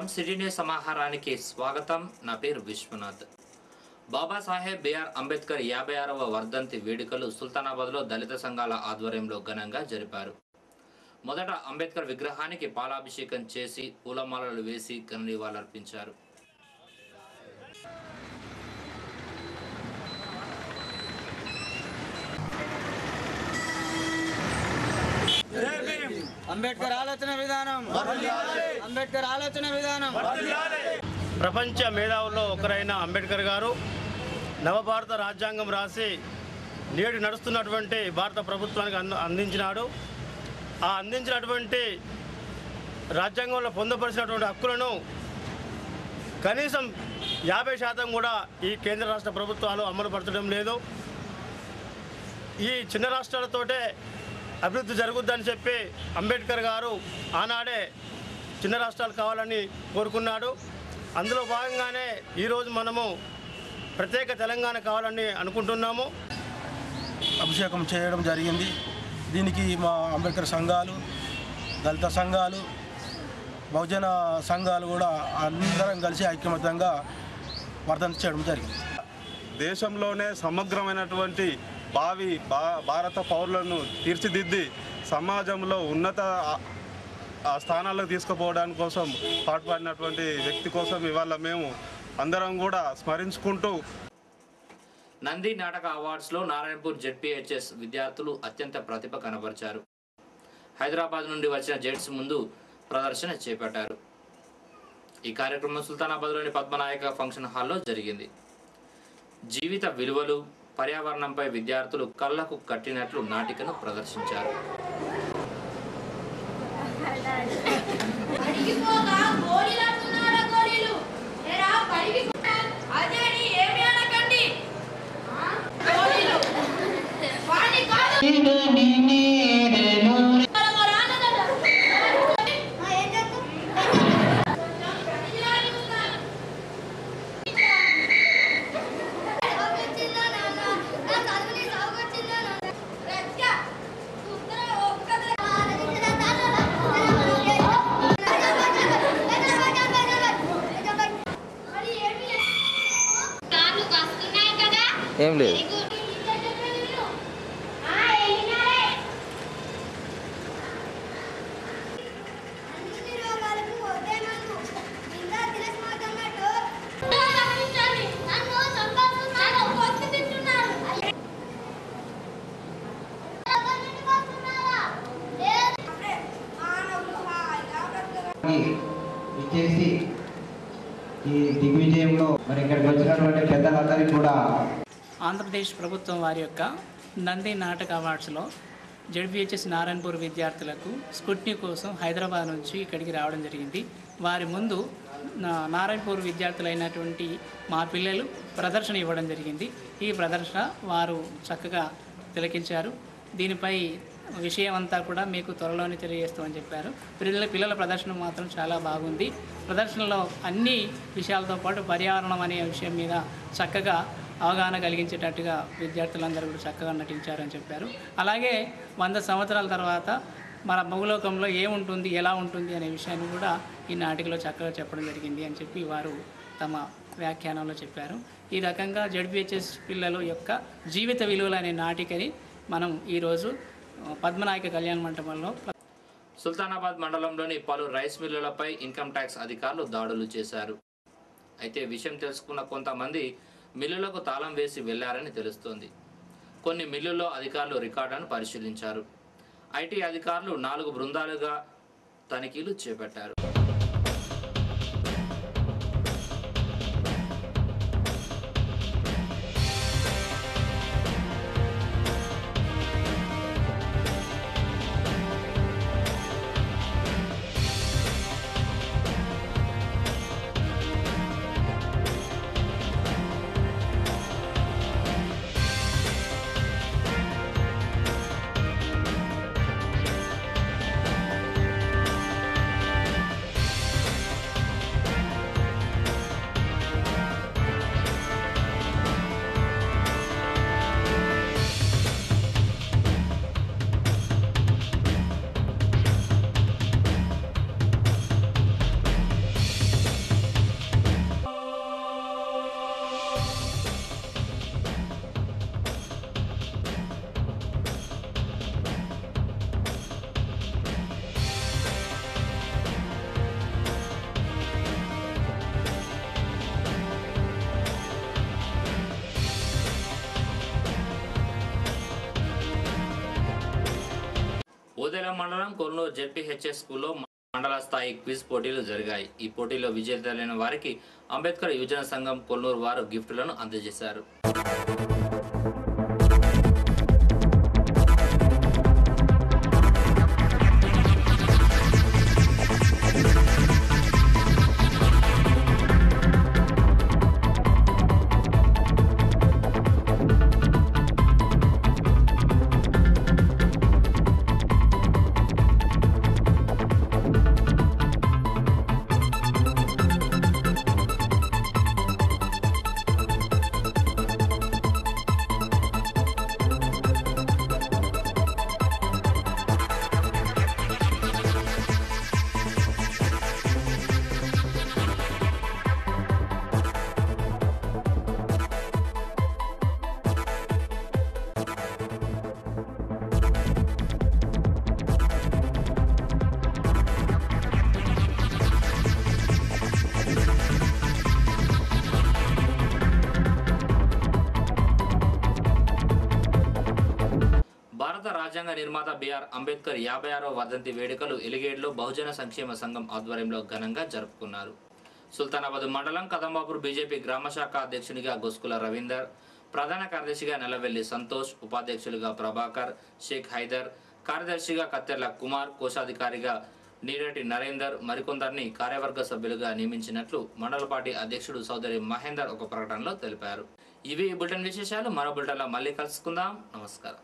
నమస్కారం. City news సమాహారానికి స్వాగతం. నా పేరు విశ్వనాథ్. బాబాసాహెబ్ బిఆర్ అంబేద్కర్ 56వ వర్ధంతి వేడుకలు సుల్తానాబాద్లో దళిత సంఘాల ఆధ్వర్యంలో ఘనంగా జరిపారు. మొదట అంబేద్కర్ విగ్రహానికి పాలాభిషేకం చేసి పూలమాలలు వేసి ఘన నివాళులర్పించారు. అంబేద్కర్ ఆలోచన విధానం, అంబేద్కర్ ఆలోచన విధానం. ప్రపంచ మేధావుల్లో ఒకరైన అంబేద్కర్ గారు నవభారత రాజ్యాంగం రాసి నేడు నడుస్తున్నటువంటి భారత ప్రభుత్వానికి అందించినాడు. ఆ అందించినటువంటి రాజ్యాంగంలో పొందుపరిచినటువంటి హక్కులను కనీసం 50% కూడా ఈ కేంద్ర రాష్ట్ర ప్రభుత్వాలు అమలుపరచడం లేదు. ఈ చిన్న రాష్ట్రాలతోటే అభివృద్ధి జరుగుద్దని చెప్పి అంబేద్కర్ గారు ఆనాడే చిన్న రాష్ట్రాలు కావాలని కోరుకున్నాడు. అందులో భాగంగానే ఈరోజు మనము ప్రత్యేక తెలంగాణ కావాలని అనుకుంటున్నాము. అభిషేకం చేయడం జరిగింది. దీనికి మా అంబేద్కర్ సంఘాలు, దళిత సంఘాలు, బహుజన సంఘాలు కూడా అందరం కలిసి ఐక్యమత్యంగా వర్ధంతి చేయడం జరిగింది. దేశంలోనే సమగ్రమైనటువంటి భారత పౌరులను తీర్చిదిద్ది సమాజంలో ఉన్నత స్థానాలకు తీసుకుపోవడానికి కోసం పాటుపడినటువంటి వ్యక్తి కోసం ఇవాళ మేము అందరం కూడా స్మరించుకుంటూ నంది నాటక అవార్డ్స్లో నారాయణపూర్ జెడ్పీహెచ్ఎస్ విద్యార్థులు అత్యంత ప్రతిభ కనబరిచారు. హైదరాబాద్ నుండి వచ్చిన జెడ్స్ ముందు ప్రదర్శన చేపట్టారు. ఈ కార్యక్రమం సుల్తానాబాద్లోని పద్మనాయక ఫంక్షన్ హాల్లో జరిగింది. జీవిత విలువలు, పర్యావరణంపై విద్యార్థులు కళ్ళకు కట్టినట్లు నాటికను ప్రదర్శించారు. ఏం లేదు. ఇచ్చేసి ఈ దిగ్విజయంలో మరి ఇక్కడికి వచ్చినటువంటి పెద్దలందరికీ కూడా ఆంధ్రప్రదేశ్ ప్రభుత్వం వారి యొక్క నంది నాటక అవార్డ్స్లో జెడ్పీహెచ్ఎస్ నారాయణపూర్ విద్యార్థులకు స్కూట్నీ కోసం హైదరాబాద్ నుంచి ఇక్కడికి రావడం జరిగింది. వారి ముందు నారాయణపూర్ విద్యార్థులైనటువంటి మా పిల్లలు ప్రదర్శన ఇవ్వడం జరిగింది. ఈ ప్రదర్శన వారు చక్కగా తిలకించారు. దీనిపై విషయం అంతా కూడా మీకు త్వరలోనే తెలియజేస్తామని చెప్పారు. పిల్లల ప్రదర్శన మాత్రం చాలా బాగుంది. ప్రదర్శనలో అన్ని విషయాలతో పాటు పర్యావరణం అనే విషయం మీద చక్కగా అవగాహన కలిగించేటట్టుగా విద్యార్థులందరూ కూడా చక్కగా నటించారని చెప్పారు. అలాగే 100 సంవత్సరాల తర్వాత మన భూలోకంలో ఏముంటుంది, ఎలా ఉంటుంది అనే విషయాన్ని కూడా ఈ నాటికలో చక్కగా చెప్పడం జరిగింది అని చెప్పి వారు తమ వ్యాఖ్యానంలో చెప్పారు. ఈ రకంగా జెడ్పీహెచ్ఎస్ పిల్లల యొక్క జీవిత విలువలు అనే నాటికని మనం ఈరోజు పద్మనాయక కళ్యాణ మంటపంలో సుల్తానాబాద్ మండలంలోని పలు రైస్ మిల్లులపై ఇన్కమ్ ట్యాక్స్ అధికారులు దాడులు చేశారు. అయితే విషయం తెలుసుకున్న కొంతమంది మిల్లులకు తాళం వేసి వెళ్లారని తెలుస్తోంది. కొన్ని మిల్లుల్లో అధికారులు రికార్డులను పరిశీలించారు. ఐటీ అధికారులు 4 బృందాలుగా తనిఖీలు చేపట్టారు. బుదేల మండలం కొల్లూరు జెడ్పీహెచ్ఎస్ స్కూల్లో మండల స్థాయి క్విజ్ పోటీలు జరిగాయి. ఈ పోటీలో విజేతలైన వారికి అంబేద్కర్ యువజన సంఘం కొల్లూరు వారు గిఫ్టులను అందజేశారు. భారత రాజ్యాంగ నిర్మాత బిఆర్ అంబేద్కర్ 56వ వర్ధంతి వేడుకలు ఎలిగేడ్లో బహుజన సంక్షేమ సంఘం ఆధ్వర్యంలో ఘనంగా జరుపుకున్నారు. సుల్తానాబాద్ మండలం కదంబాపూర్ బీజేపీ గ్రామ శాఖ అధ్యక్షునిగా గొస్కుల రవీందర్, ప్రధాన కార్యదర్శిగా నెలవెల్లి సంతోష్, ఉపాధ్యక్షులుగా ప్రభాకర్, షేక్ హైదర్, కార్యదర్శిగా కత్తెర్ల కుమార్, కోశాధికారిగా నీరటి నరేందర్ మరికొందరిని కార్యవర్గ సభ్యులుగా నియమించినట్లు మండల పార్టీ అధ్యక్షుడు సోదరి మహేందర్ ఒక ప్రకటనలో తెలిపారు. ఇవి బులెటిన్ విశేషాలు. మరో బులెటిన్లో మళ్ళీ కలుసుకుందాం. నమస్కారం.